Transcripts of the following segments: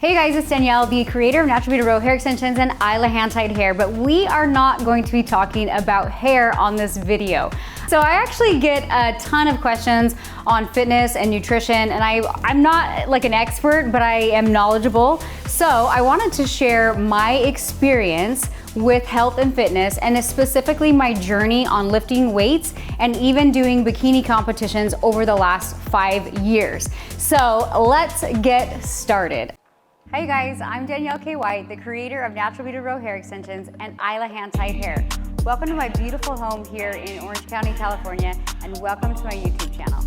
Hey guys, it's Danielle, the creator of Natural Beauty Row Hair Extensions and Isla hand-tied hair, but we are not going to be talking about hair on this video. So I actually get a ton of questions on fitness and nutrition, and I'm not like an expert, but I am knowledgeable. So I wanted to share my experience with health and fitness, and specifically my journey on lifting weights and even doing bikini competitions over the last 5 years. So let's get started. Hey guys, I'm Danielle K. White, the creator of Natural Beauty Row Hair Extensions and Isla hand-tied hair. Welcome to my beautiful home here in Orange County, California, and welcome to my YouTube channel.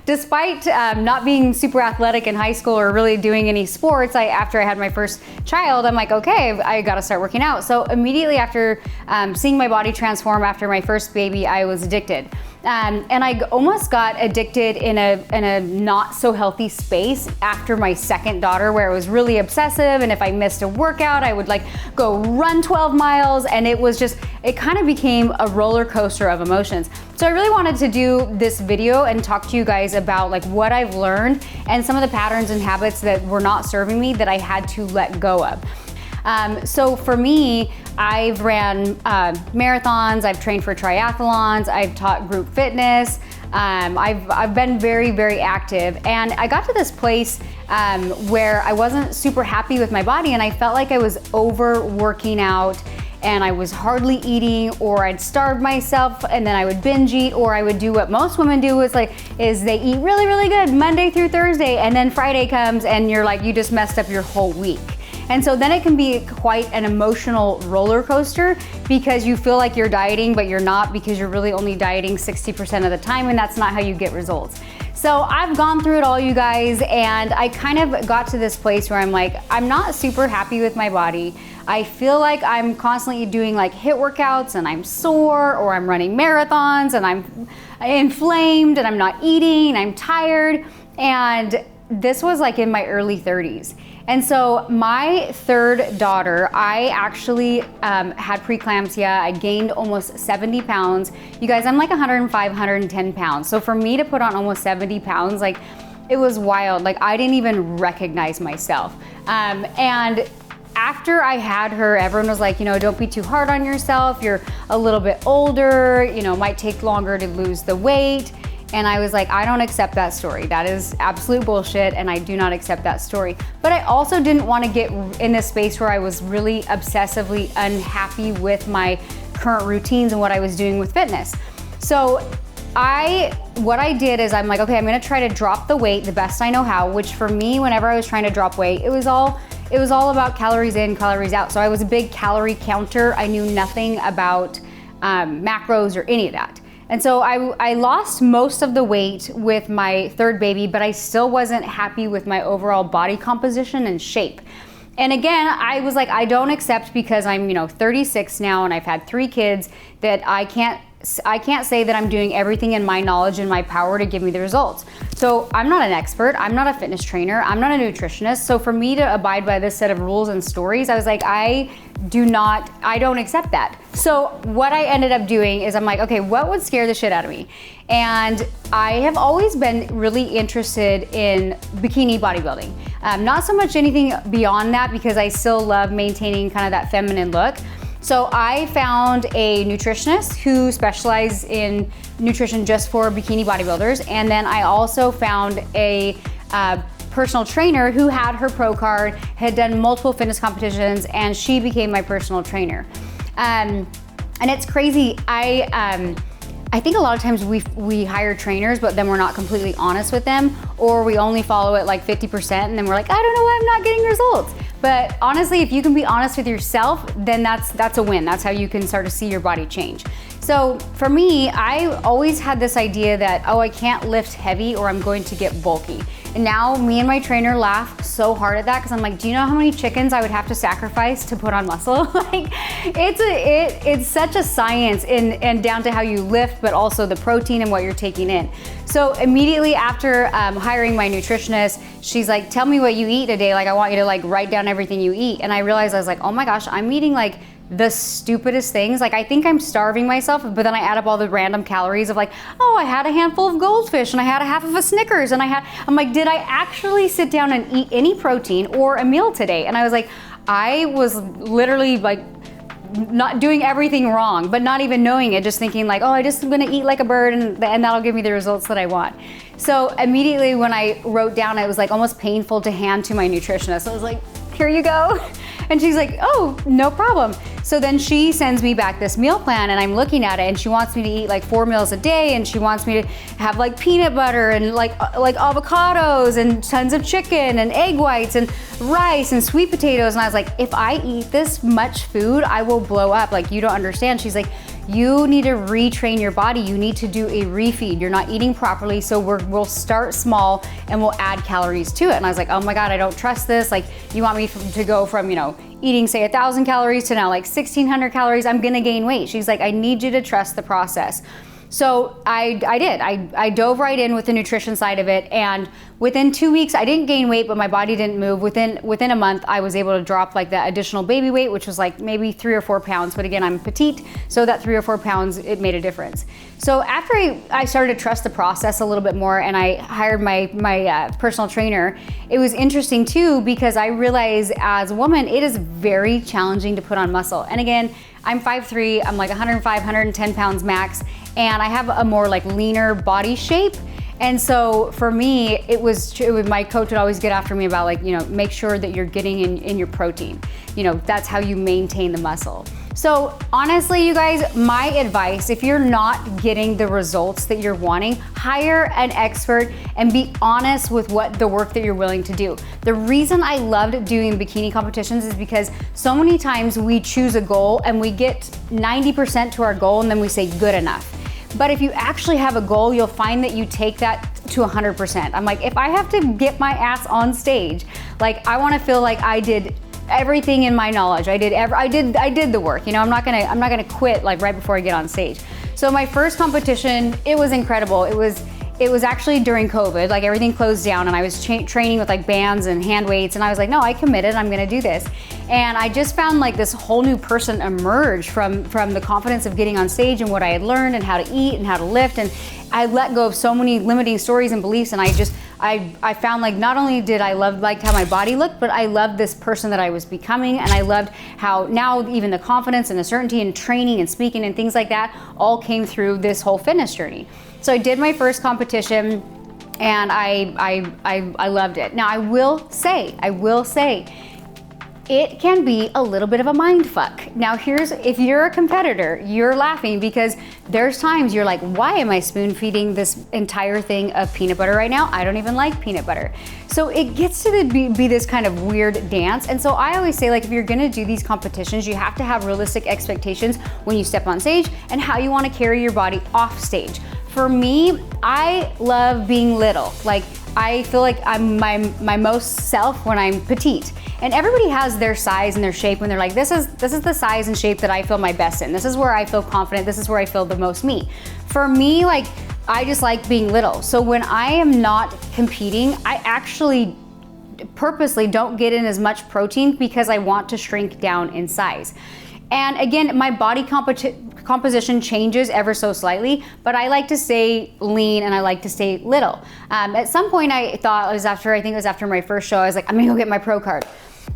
Despite not being super athletic in high school or really doing any sports, after I had my first child, I'm like, okay, I gotta start working out. So immediately after seeing my body transform after my first baby, I was addicted. And I almost got addicted in a not so healthy space after my second daughter, where it was really obsessive, and if I missed a workout, I would like go run 12 miles, and it kind of became a roller coaster of emotions. So I really wanted to do this video and talk to you guys about like what I've learned and some of the patterns and habits that were not serving me that I had to let go of. So for me, I've ran marathons, I've trained for triathlons, I've taught group fitness, I've been very, very active, and I got to this place where I wasn't super happy with my body, and I felt like I was overworking out, and I was hardly eating, or I'd starve myself and then I would binge eat, or I would do what most women do is they eat really, really good Monday through Thursday, and then Friday comes and you're like, you just messed up your whole week. And so then it can be quite an emotional roller coaster because you feel like you're dieting, but you're not, because you're really only dieting 60% of the time, and that's not how you get results. So I've gone through it all, you guys, and I kind of got to this place where I'm like, I'm not super happy with my body. I feel like I'm constantly doing like HIIT workouts and I'm sore, or I'm running marathons and I'm inflamed and I'm not eating, I'm tired. And this was like in my early 30s. And so my third daughter, I actually had preeclampsia. I gained almost 70 pounds. You guys, I'm like 105, 110 pounds. So for me to put on almost 70 pounds, like it was wild. Like I didn't even recognize myself. And after I had her, everyone was like, don't be too hard on yourself. You're a little bit older, might take longer to lose the weight. And I was like, I don't accept that story. That is absolute bullshit, and I do not accept that story. But I also didn't want to get in this space where I was really obsessively unhappy with my current routines and what I was doing with fitness. So what I did is I'm like, okay, I'm gonna try to drop the weight the best I know how, which for me, whenever I was trying to drop weight, it was all about calories in, calories out. So I was a big calorie counter. I knew nothing about macros or any of that. And so I lost most of the weight with my third baby, but I still wasn't happy with my overall body composition and shape. And again, I was like, I don't accept, because I'm 36 now and I've had 3 kids, that I can't say that I'm doing everything in my knowledge and my power to give me the results. So I'm not an expert, I'm not a fitness trainer, I'm not a nutritionist. So for me to abide by this set of rules and stories, I was like, I don't accept that. So what I ended up doing is I'm like, okay, what would scare the shit out of me? And I have always been really interested in bikini bodybuilding. Not so much anything beyond that, because I still love maintaining kind of that feminine look. So I found a nutritionist who specialized in nutrition just for bikini bodybuilders. And then I also found a personal trainer who had her pro card, had done multiple fitness competitions, and she became my personal trainer. And it's crazy. I think a lot of times we hire trainers, but then we're not completely honest with them, or we only follow it like 50%, and then we're like, I don't know why I'm not getting results. But honestly, if you can be honest with yourself, then that's a win. That's how you can start to see your body change. So for me, I always had this idea that, oh, I can't lift heavy or I'm going to get bulky. And now me and my trainer laugh so hard at that because I'm like, do you know how many chickens I would have to sacrifice to put on muscle? Like, it's such a science and down to how you lift, but also the protein and what you're taking in. So immediately after hiring my nutritionist, she's like, tell me what you eat today. Like, I want you to like write down everything you eat. And I realized, I was like, oh my gosh, I'm eating like the stupidest things. Like, I think I'm starving myself, but then I add up all the random calories of like, oh, I had a handful of goldfish and I had a half of a Snickers and I'm like, did I actually sit down and eat any protein or a meal today? And I was like, I was literally like not doing everything wrong, but not even knowing it, just thinking like, oh, I just gonna eat like a bird and that'll give me the results that I want. So immediately when I wrote down, it was like almost painful to hand to my nutritionist. I was like, here you go. And she's like, oh, no problem. So then she sends me back this meal plan and I'm looking at it and she wants me to eat like 4 meals a day and she wants me to have like peanut butter and like avocados and tons of chicken and egg whites and rice and sweet potatoes. And I was like, if I eat this much food, I will blow up. Like, you don't understand. She's like, you need to retrain your body. You need to do a refeed. You're not eating properly, so we'll start small and we'll add calories to it. And I was like, oh my God, I don't trust this. Like, you want me to go from, eating say 1,000 calories to now like 1,600 calories. I'm gonna gain weight. She's like, I need you to trust the process. So I did. I dove right in with the nutrition side of it, and within 2 weeks, I didn't gain weight, but my body didn't move. Within a month, I was able to drop like the additional baby weight, which was like maybe 3 or 4 pounds. But again, I'm petite, so that 3 or 4 pounds, it made a difference. So after I started to trust the process a little bit more, and I hired my personal trainer, it was interesting too, because I realized as a woman, it is very challenging to put on muscle. And again, I'm 5'3", I'm like 105, 110 pounds max, and I have a more like leaner body shape. And so for me, it was my coach would always get after me about like, make sure that you're getting in your protein. That's how you maintain the muscle. So honestly, you guys, my advice, if you're not getting the results that you're wanting, hire an expert and be honest with what the work that you're willing to do. The reason I loved doing bikini competitions is because so many times we choose a goal and we get 90% to our goal and then we say good enough. But if you actually have a goal, you'll find that you take that to 100%. I'm like, if I have to get my ass on stage, like I want to feel like I did everything in my knowledge. I did the work. I'm not gonna quit like right before I get on stage. So my first competition, it was incredible. It was actually during COVID, like everything closed down, and I was training with like bands and hand weights, and I was like, no, I committed, I'm gonna do this. And I just found like this whole new person emerge from the confidence of getting on stage and what I had learned and how to eat and how to lift. And I let go of so many limiting stories and beliefs, and I found like not only did I love like how my body looked, but I loved this person that I was becoming, and I loved how now even the confidence and the certainty and training and speaking and things like that all came through this whole fitness journey. So I did my first competition and I loved it. Now I will say, it can be a little bit of a mind fuck. Now if you're a competitor, you're laughing because there's times you're like, why am I spoon feeding this entire thing of peanut butter right now? I don't even like peanut butter. So it gets to be this kind of weird dance. And so I always say, like, if you're gonna do these competitions, you have to have realistic expectations when you step on stage and how you wanna carry your body off stage. For me, I love being little. Like, I feel like I'm my most self when I'm petite. And everybody has their size and their shape when they're like, this is the size and shape that I feel my best in. This is where I feel confident. This is where I feel the most me. For me, like, I just like being little. So when I am not competing, I actually purposely don't get in as much protein because I want to shrink down in size. And again, my body composition changes ever so slightly, but I like to stay lean and I like to stay little. At some point I thought I think it was after my first show, I was like, I'm gonna go get my pro card.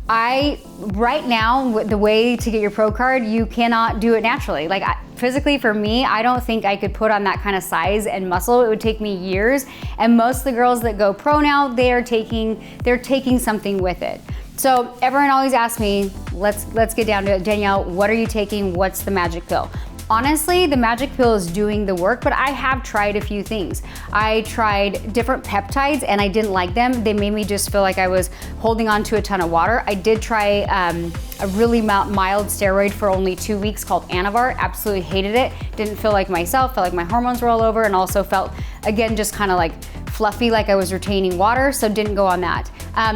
Right now, the way to get your pro card, you cannot do it naturally. Like physically for me, I don't think I could put on that kind of size and muscle. It would take me years. And most of the girls that go pro now, they're taking something with it. So everyone always asks me, let's get down to it. Danielle, what are you taking? What's the magic pill? Honestly, the magic pill is doing the work, but I have tried a few things. I tried different peptides and I didn't like them. They made me just feel like I was holding on to a ton of water. I did try a really mild steroid for only 2 weeks called Anavar. Absolutely hated it. Didn't feel like myself, felt like my hormones were all over, and also felt, again, just kind of like fluffy, like I was retaining water, so didn't go on that.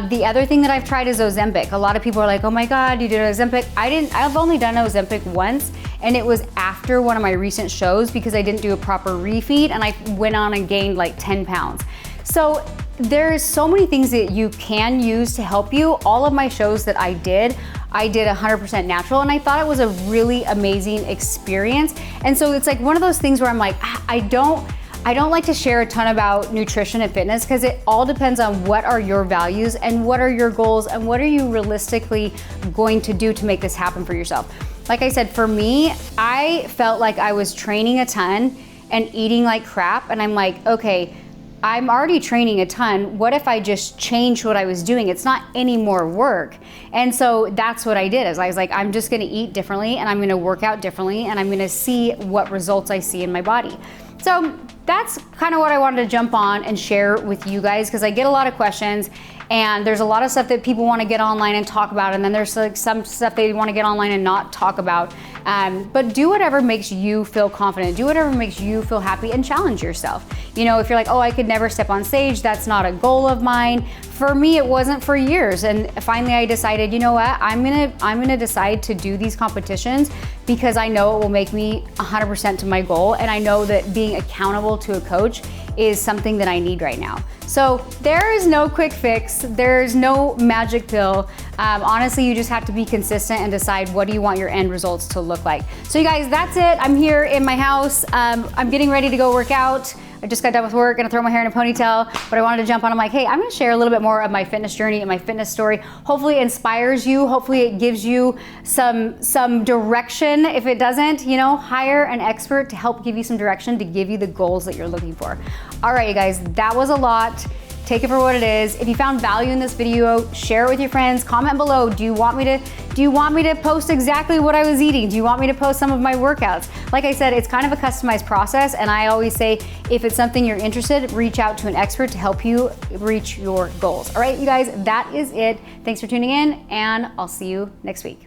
The other thing that I've tried is Ozempic. A lot of people are like, oh my God, you did Ozempic. I've only done Ozempic once, and it was after one of my recent shows because I didn't do a proper refeed and I went on and gained like 10 pounds. So there's so many things that you can use to help you. All of my shows that I did 100% natural, and I thought it was a really amazing experience. And so it's like one of those things where I'm like, I don't like to share a ton about nutrition and fitness because it all depends on what are your values and what are your goals and what are you realistically going to do to make this happen for yourself. Like I said, for me, I felt like I was training a ton and eating like crap, and I'm like, okay, I'm already training a ton. What if I just changed what I was doing? It's not any more work. And so that's what I did. Is I was like, I'm just gonna eat differently and I'm gonna work out differently and I'm gonna see what results I see in my body. So that's kind of what I wanted to jump on and share with you guys, because I get a lot of questions and there's a lot of stuff that people want to get online and talk about, and then there's like some stuff they want to get online and not talk about. But do whatever makes you feel confident, do whatever makes you feel happy, and challenge yourself. You know, if you're like, oh, I could never step on stage, that's not a goal of mine. For me, it wasn't for years, and finally I decided, you know what, I'm gonna decide to do these competitions because I know it will make me 100% to my goal, and I know that being accountable to a coach is something that I need right now. So there is no quick fix, there's no magic pill. Honestly, you just have to be consistent and decide what do you want your end results to look like. So you guys, that's it. I'm here in my house. I'm getting ready to go work out. I just got done with work, gonna throw my hair in a ponytail, but I wanted to jump on. I'm like, hey, I'm gonna share a little bit more of my fitness journey and my fitness story. Hopefully it inspires you. Hopefully it gives you some direction. If it doesn't, you know, hire an expert to help give you some direction, to give you the goals that you're looking for. All right, you guys, that was a lot. Take it for what it is. If you found value in this video, share it with your friends. Comment below. Do you want me to post exactly what I was eating? Do you want me to post some of my workouts? Like I said, it's kind of a customized process, and I always say, if it's something you're interested, reach out to an expert to help you reach your goals. All right, you guys, that is it. Thanks for tuning in, and I'll see you next week.